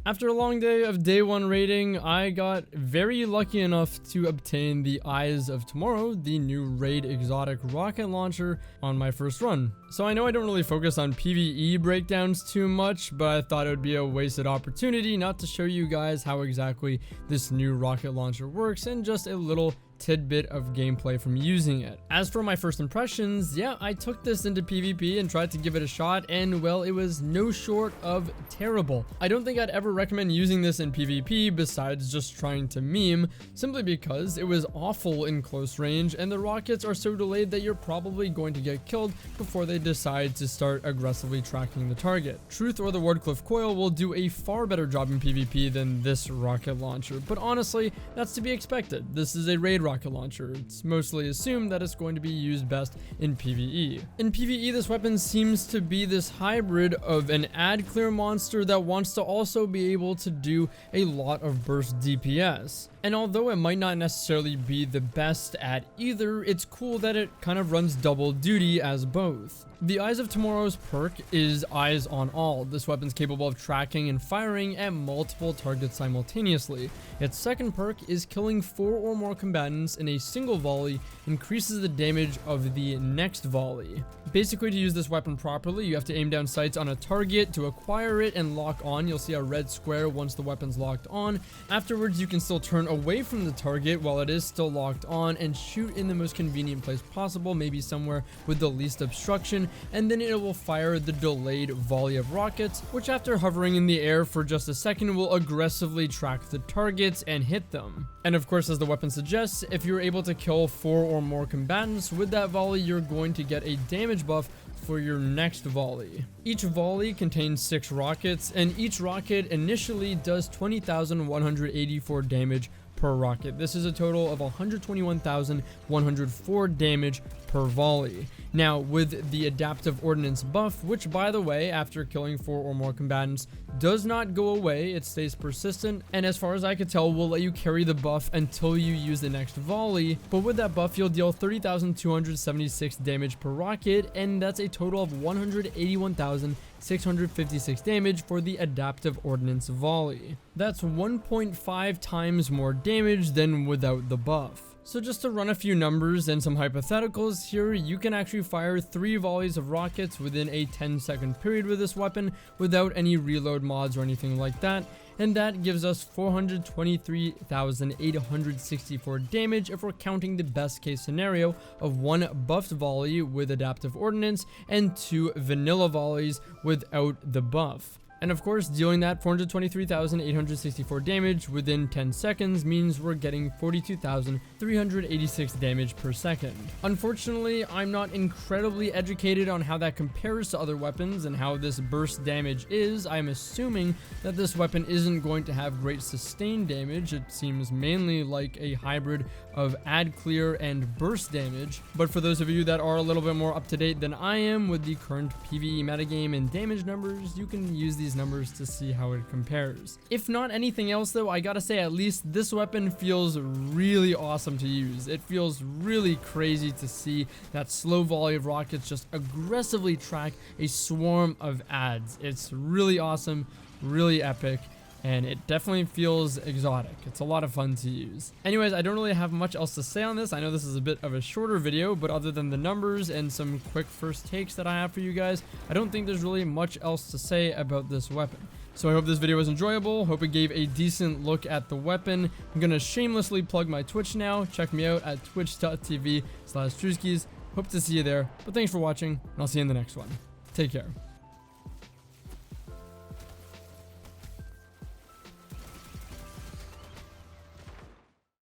After a long day of day 1 raiding, I got very lucky enough to obtain the Eyes of Tomorrow, the new raid exotic rocket launcher, on my first run. So I know I don't really focus on PvE breakdowns too much, but I thought it would be a wasted opportunity not to show you guys how exactly this new rocket launcher works and just a little tidbit of gameplay from using it. As for my first impressions, yeah, I took this into PvP and tried to give it a shot, and well, it was no short of terrible. I don't think I'd ever recommend using this in PvP besides just trying to meme, simply because it was awful in close range and the rockets are so delayed that you're probably going to get killed before they decide to start aggressively tracking the target. Truth or the Wardcliff Coil will do a far better job in PvP than this rocket launcher, but honestly, that's to be expected. This is a raid rocket launcher. It's mostly assumed that it's going to be used best in PvE. In PvE, this weapon seems to be this hybrid of an ad clear monster that wants to also be able to do a lot of burst DPS. And although it might not necessarily be the best at either, it's cool that it kind of runs double duty as both. The Eyes of Tomorrow's perk is Eyes on All. This weapon's capable of tracking and firing at multiple targets simultaneously. Its second perk is killing 4 or more combatants in a single volley, increases the damage of the next volley. Basically, to use this weapon properly, you have to aim down sights on a target to acquire it and lock on. You'll see a red square once the weapon's locked on. Afterwards, you can still turn away from the target while it is still locked on and shoot in the most convenient place possible, maybe somewhere with the least obstruction, and then it will fire the delayed volley of rockets, which after hovering in the air for just a second will aggressively track the targets and hit them. And of course, as the weapon suggests, if you're able to kill 4 or more combatants with that volley, you're going to get a damage buff for your next volley. Each volley contains 6 rockets, and each rocket initially does 20,184 damage per rocket. This is a total of 121,104 damage per volley. Now, with the adaptive ordnance buff, which by the way, after killing 4 or more combatants, does not go away, it stays persistent, and as far as I could tell, will let you carry the buff until you use the next volley. But with that buff, you'll deal 30,276 damage per rocket, and that's a total of 181,656 damage for the adaptive ordnance volley. That's 1.5 times more damage than without the buff. So just to run a few numbers and some hypotheticals here, you can actually fire 3 volleys of rockets within a 10-second period with this weapon without any reload mods or anything like that, and that gives us 423,864 damage if we're counting the best case scenario of 1 buffed volley with adaptive ordnance and 2 vanilla volleys without the buff. And of course, dealing that 423,864 damage within 10 seconds means we're getting 42,386 damage per second. Unfortunately, I'm not incredibly educated on how that compares to other weapons and how this burst damage is. I'm assuming that this weapon isn't going to have great sustained damage. It seems mainly like a hybrid of ad clear and burst damage. But for those of you that are a little bit more up to date than I am with the current PvE metagame and damage numbers, you can use these numbers to see how it compares. If not anything else though, I gotta say at least this weapon feels really awesome to use. It feels really crazy to see that slow volley of rockets just aggressively track a swarm of ads. It's really awesome, really epic, and it definitely feels exotic. It's a lot of fun to use. Anyways, I don't really have much else to say on this. I know this is a bit of a shorter video, but other than the numbers and some quick first takes that I have for you guys, I don't think there's really much else to say about this weapon. So I hope this video was enjoyable. Hope it gave a decent look at the weapon. I'm gonna shamelessly plug my Twitch now. Check me out at twitch.tv/Drewskys. Hope to see you there, but thanks for watching, and I'll see you in the next one. Take care.